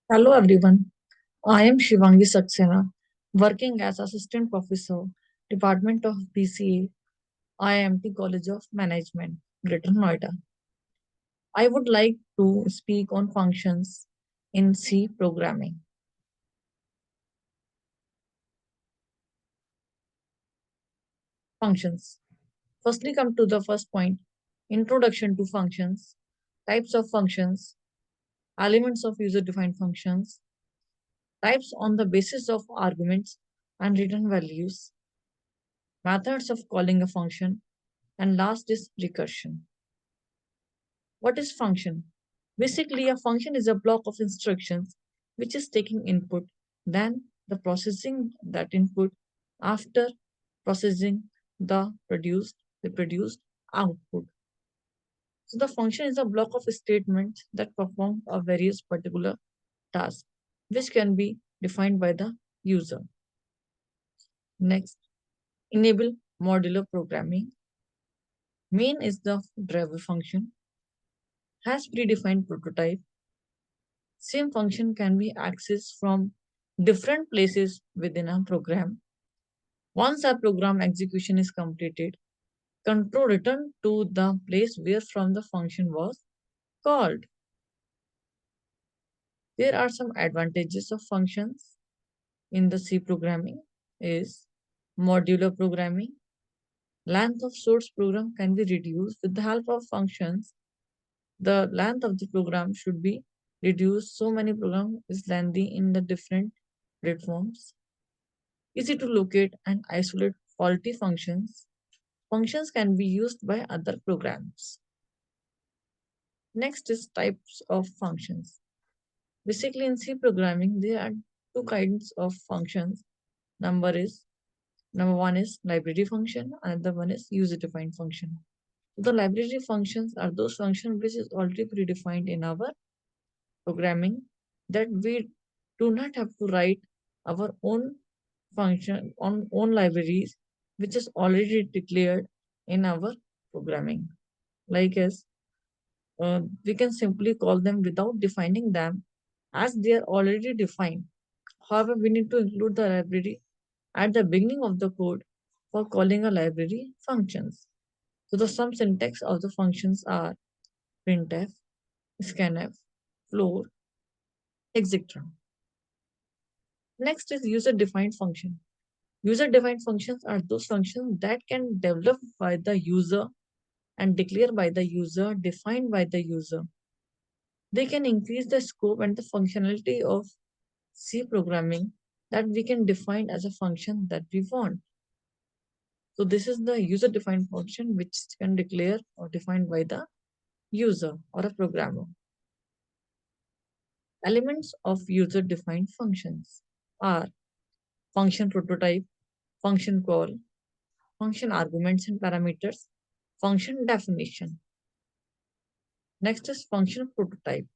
Hello everyone, I am Shivangi Saxena, working as Assistant Professor, Department of BCA, IIMT College of Management, Greater Noida. I would like to speak on functions in C programming. Functions. Firstly, come to the first point, introduction to functions, types of functions, elements of user-defined functions, types on the basis of arguments and return values, methods of calling a function, and last is recursion. What is function? Basically, a function is a block of instructions which is taking input, then the processing that input after processing the produced output. So the function is a block of statements that perform a various particular task, which can be defined by the user. Next, enable modular programming. Main is the driver function, has predefined prototype. Same function can be accessed from different places within a program. Once a program execution is completed, control return to the place where from the function was called. There are some advantages of functions in the C programming is modular programming. Length of source program can be reduced with the help of functions. The length of the program should be reduced. So many program is lengthy in the different platforms. Easy to locate and isolate faulty functions. Functions can be used by other programs. Next is types of functions. Basically, in C programming, there are two kinds of functions. Number is Number one is library function, another one is user-defined function. The library functions are those functions which is already predefined in our programming that we do not have to write our own function on own libraries which is already declared in our programming. Like as we can simply call them without defining them as they are already defined. However, we need to include the library at the beginning of the code for calling a library functions. So the some syntax of the functions are printf, scanf, floor, etc. Next is user-defined function. User-defined functions are those functions that can develop by the user and declare by the user, defined by the user. They can increase the scope and the functionality of C programming that we can define as a function that we want. So this is the user-defined function which can declare or defined by the user or a programmer. Elements of user-defined functions are function prototype, function call, function arguments and parameters, function definition. Next is function prototype.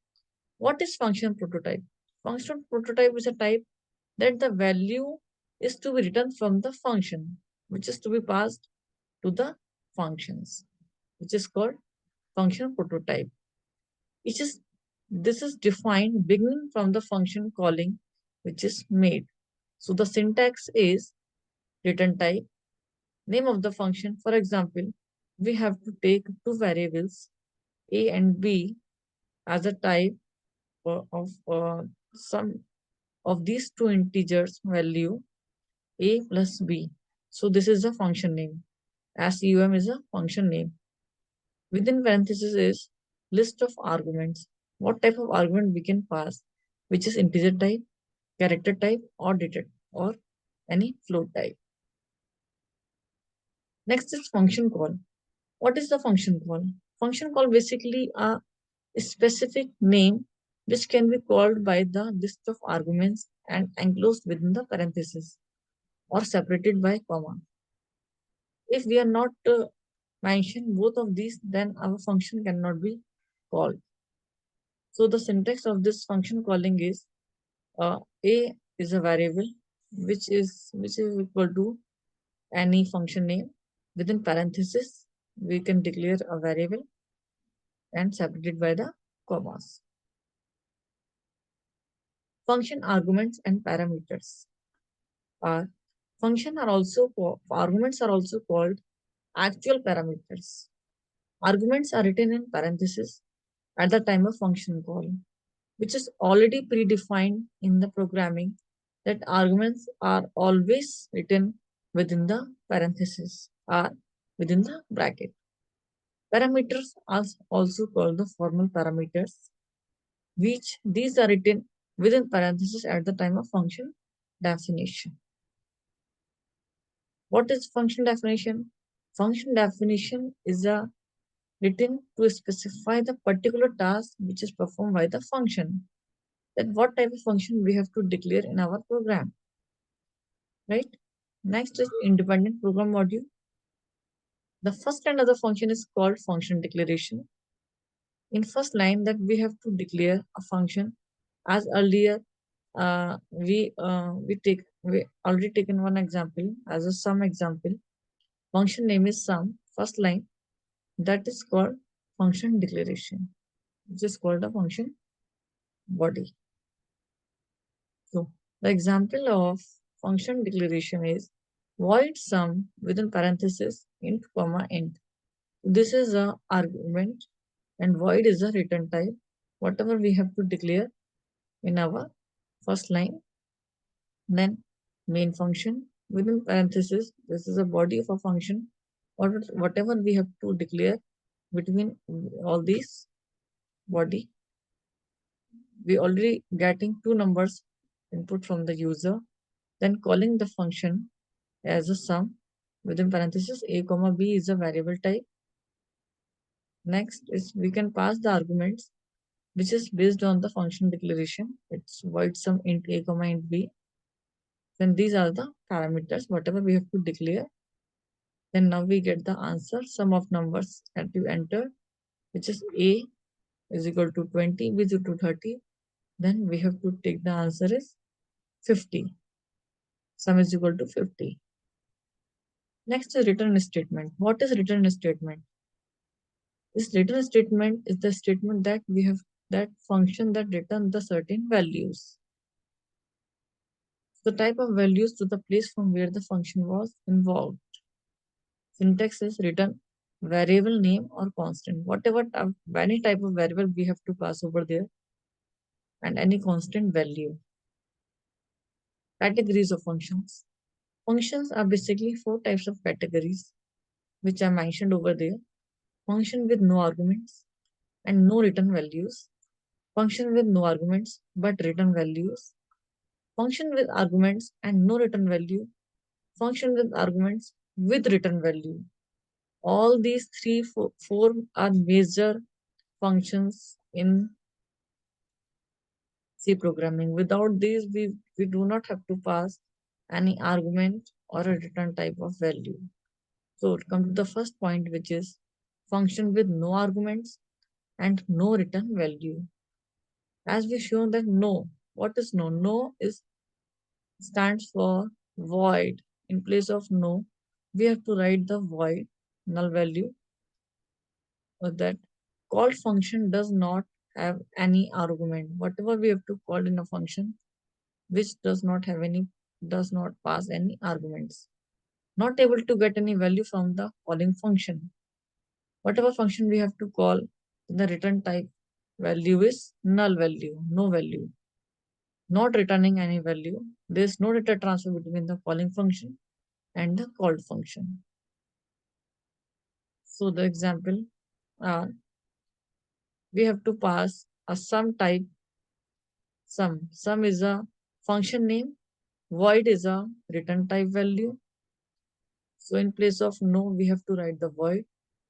What is function prototype? Function prototype is a type that the value is to be written from the function, which is to be passed to the functions, which is called function prototype. Which is this is defined beginning from the function calling, which is made. So the syntax is return type, name of the function. For example, we have to take two variables a and b as a type of some of these two integers value a plus b. So this is a function name. Sum is a function name. Within parentheses is list of arguments. What type of argument we can pass, which is integer type, character type, or data, or any float type. Next is function call. What is the function call? Function call basically a specific name which can be called by the list of arguments and enclosed within the parenthesis or separated by comma. If we are not mention both of these, then our function cannot be called. So the syntax of this function calling is a is a variable which is equal to any function name. Within parenthesis, we can declare a variable and separate it by the commas. Function arguments and parameters are arguments are also called actual parameters. Arguments are written in parentheses at the time of function call, which is already predefined in the programming that arguments are always written within the parentheses or within the bracket. Parameters are also called the formal parameters, which these are written within parentheses at the time of function definition. What is function definition? Function definition is a written to specify the particular task which is performed by the function. That what type of function we have to declare in our program, right? Next is independent program module. The first line of the function is called function declaration. In first line that we have to declare a function as earlier we already taken one example as a sum example. Function name is sum. First line that is called function declaration, which is called a function body. So the example of function declaration is void sum within parenthesis int comma int. This is a argument and void is a return type. Whatever we have to declare in our first line, then main function within parenthesis. This is a body of a function or whatever we have to declare between all these body. We already getting two numbers input from the user, then calling the function as a sum within parenthesis a comma b is a variable type. Next is we can pass the arguments which is based on the function declaration. It's void sum int a comma int b. Then these are the parameters whatever we have to declare. Then now we get the answer sum of numbers that you enter, which is a is equal to 20, b is equal to 30. Then we have to take the answer is 50. Sum is equal to 50. Next is return statement. What is return statement? This return statement is the statement that we have that function that return the certain values. The type of values to the place from where the function was involved. Syntax is return variable name or constant. Whatever any type of variable we have to pass over there and any constant value. Categories of functions. Functions are basically four types of categories which are mentioned over there. Function with no arguments and no return values. Function with no arguments but return values. Function with arguments and no return value. Function with arguments with return value. All these four are major functions in C programming. Without these, we do not have to pass any argument or a return type of value. So come to the first point, which is function with no arguments and no return value. As we shown that no, what is no? No is stands for void. In place of no, we have to write the void null value that called function does not have any argument. Whatever we have to call in a function which does not pass any arguments. Not able to get any value from the calling function. Whatever function we have to call, the return type value is null value, no value. Not returning any value. There is no data transfer between the calling function and the called function. So the example we have to pass a sum type sum. Sum is a function name. Void is a return type value. So in place of no, we have to write the void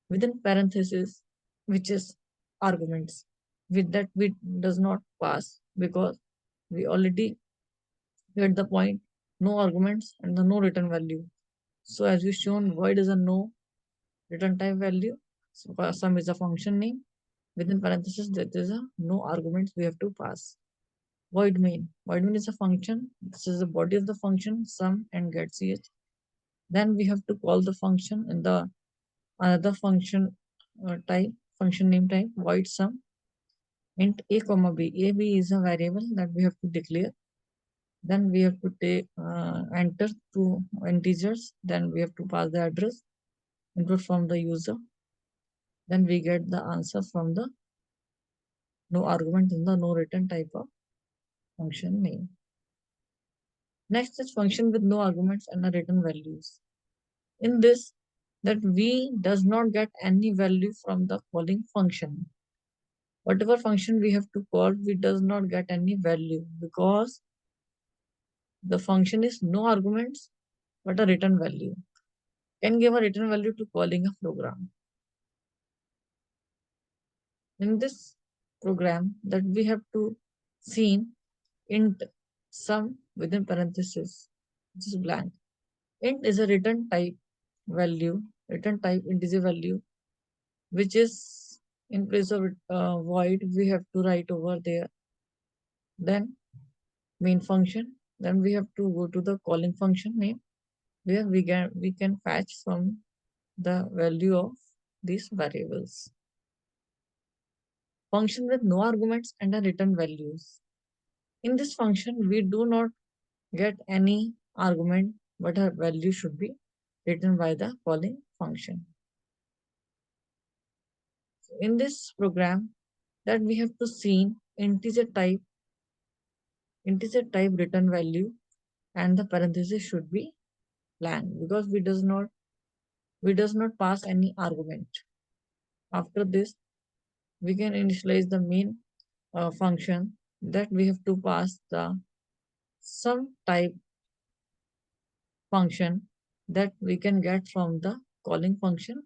within parentheses, which is arguments. With that, we does not pass because we already get the point, no arguments and the no return value. So as we shown, void is a no return type value. So sum is a function name. Within parentheses, that is a no arguments we have to pass. Void main. Void main is a function. This is the body of the function, sum and get ch. Then we have to call the function in the another function type, function name type, void sum. int a comma b. A b is a variable that we have to declare. Then we have to take enter two integers. Then we have to pass the address input from the user. Then we get the answer from the no argument in the no return type of function name. Next is function with no arguments and the return values. In this, that we does not get any value from the calling function. Whatever function we have to call, we does not get any value because the function is no arguments but a return value. Can give a return value to calling a program. In this program that we have to seen int sum within parenthesis, which is blank. Int is a return type value, return type integer value, which is in place of void, we have to write over there. Then main function. Then we have to go to the calling function name where we can fetch from the value of these variables. Function with no arguments and a return values. In this function, we do not get any argument, but a value should be written by the calling function. In this program, that we have to see integer type return value, and the parenthesis should be blank because we does not pass any argument. After this, we can initialize the main function that we have to pass the some type function that we can get from the calling function.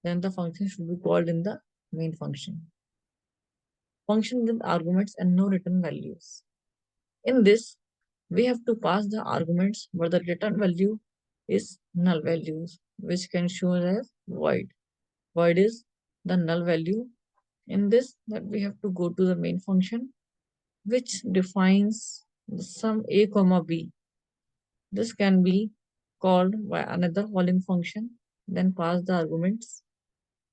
Then the function should be called in the main function. Function with arguments and no return values. In this, we have to pass the arguments, but the return value is null values, which can show as void. Void is the null value. In this, that we have to go to the main function, which defines the sum a comma b. This can be called by another calling function, then pass the arguments,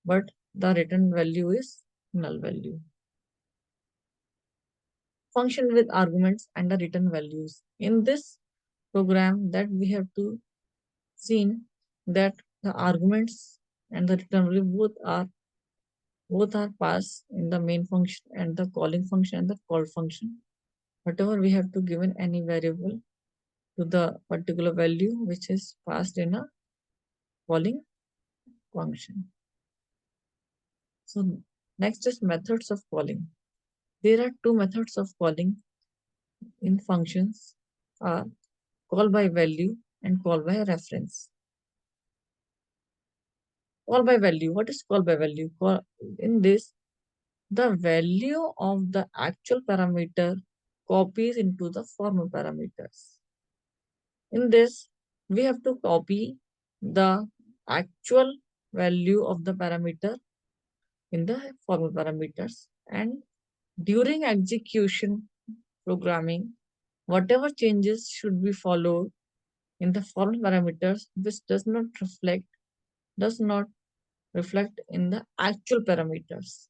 but the return value is null value. Function with arguments and the return values. In this program, that we have to seen that the arguments and the return value both are passed in the main function and the calling function and the call function. Whatever we have to given any variable to the particular value which is passed in a calling function. So next is methods of calling. There are two methods of calling in functions are call by value and call by reference. Call by value. What is call by value? In this, the value of the actual parameter copies into the formal parameters. In this, we have to copy the actual value of the parameter in the formal parameters, and during execution programming, whatever changes should be followed in the formal parameters which does not reflect in the actual parameters.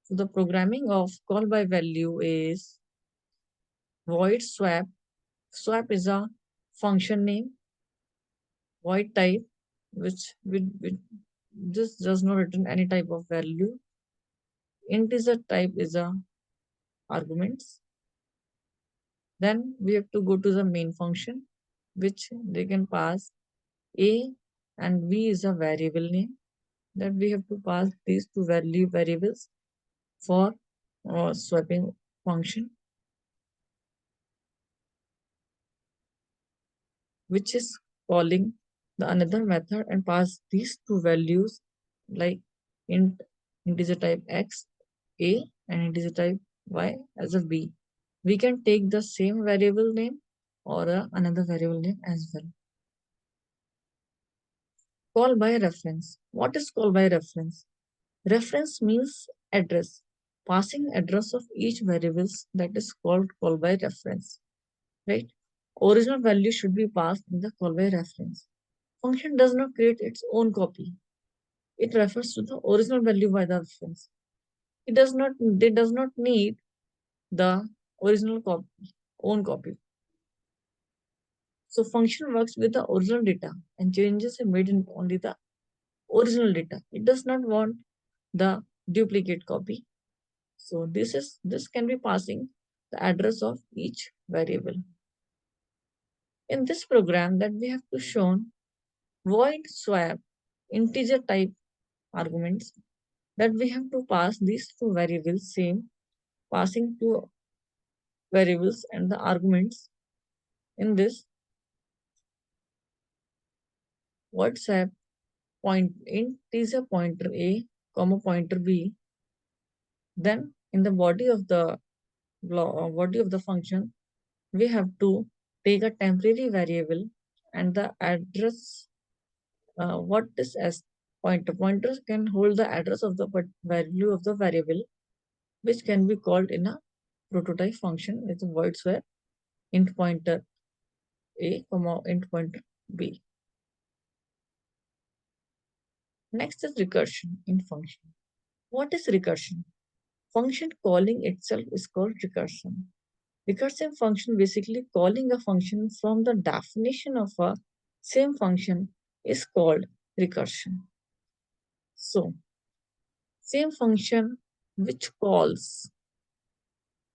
So the programming of call by value is void swap. Swap is a function name, void type, which this does not return any type of value. Integer type is a arguments. Then we have to go to the main function, which they can pass a and b is a variable name, that we have to pass these two value variables for swapping function, which is calling the another method and pass these two values like integer type x a and integer type y as a b. We can take the same variable name or another variable name as well. Call by reference. What is call by reference? Reference means address. Passing address of each variables, that is called call by reference. Right? Original value should be passed in the call by reference. Function does not create its own copy. It refers to the original value by the reference. It does not need the original copy, own copy. So function works with the original data and changes are made in only the original data. It does not want the duplicate copy. So this can be passing the address of each variable. In this program that we have to show void swap integer type arguments that we have to pass these two variables same passing two variables and the arguments in this void swap point integer pointer a comma pointer b. Then in the body of the function we have to take a temporary variable and the address. What is as pointers can hold the address of the value of the variable, which can be called in a prototype function with a void swap int pointer a comma int pointer b. Next is recursion in function. What is recursion? Function calling itself is called recursion. Recursive function basically calling a function from the definition of a same function is called recursion. So, same function which calls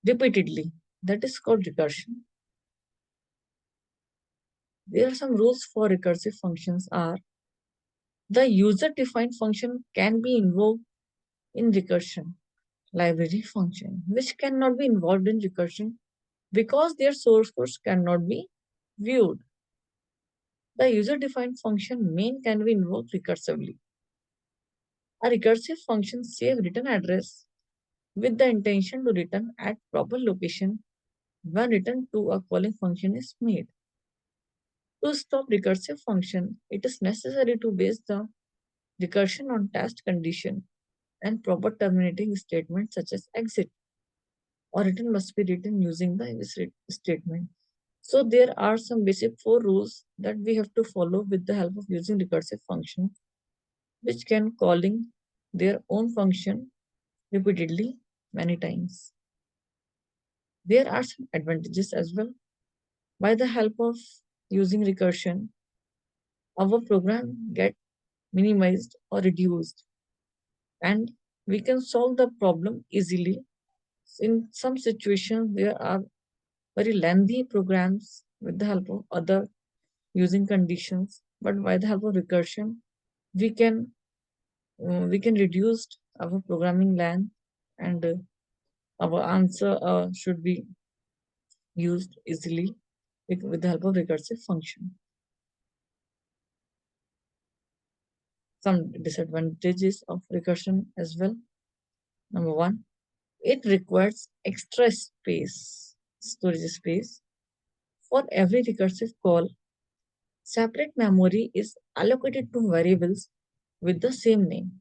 repeatedly, that is called recursion. There are some rules for recursive functions are the user-defined function can be invoked in recursion. Library function, which cannot be involved in recursion because their source codes cannot be viewed. The user-defined function main can be invoked recursively. A recursive function saves return address with the intention to return at proper location when return to a calling function is made. To stop recursive function, it is necessary to base the recursion on test condition and proper terminating statements such as exit or return must be written using the if statement. So there are some basic four rules that we have to follow with the help of using recursive function, which can calling their own function repeatedly many times. There are some advantages as well. By the help of using recursion, our program get minimized or reduced and we can solve the problem easily. In some situations, there are very lengthy programs with the help of other using conditions, but by the help of recursion, we can we can reduce our programming length and our answer should be used easily with the help of recursive function. Some disadvantages of recursion as well. Number one, it requires extra storage space. For every recursive call, separate memory is allocated to variables with the same name.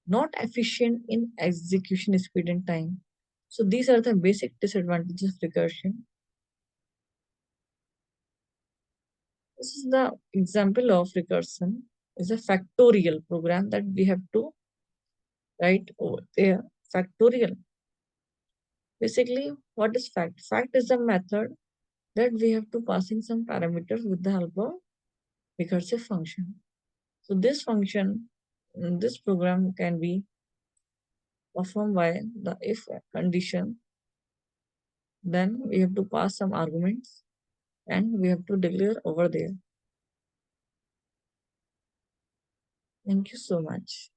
Not efficient in execution speed and time. So these are the basic disadvantages of recursion. This is the example of recursion. Is a factorial program that we have to write over there. Factorial. Basically, what is fact? Fact is a method that we have to passing some parameters with the help of recursive function. So this function, this program can be performed by the if condition. Then we have to pass some arguments and we have to declare over there. Thank you so much.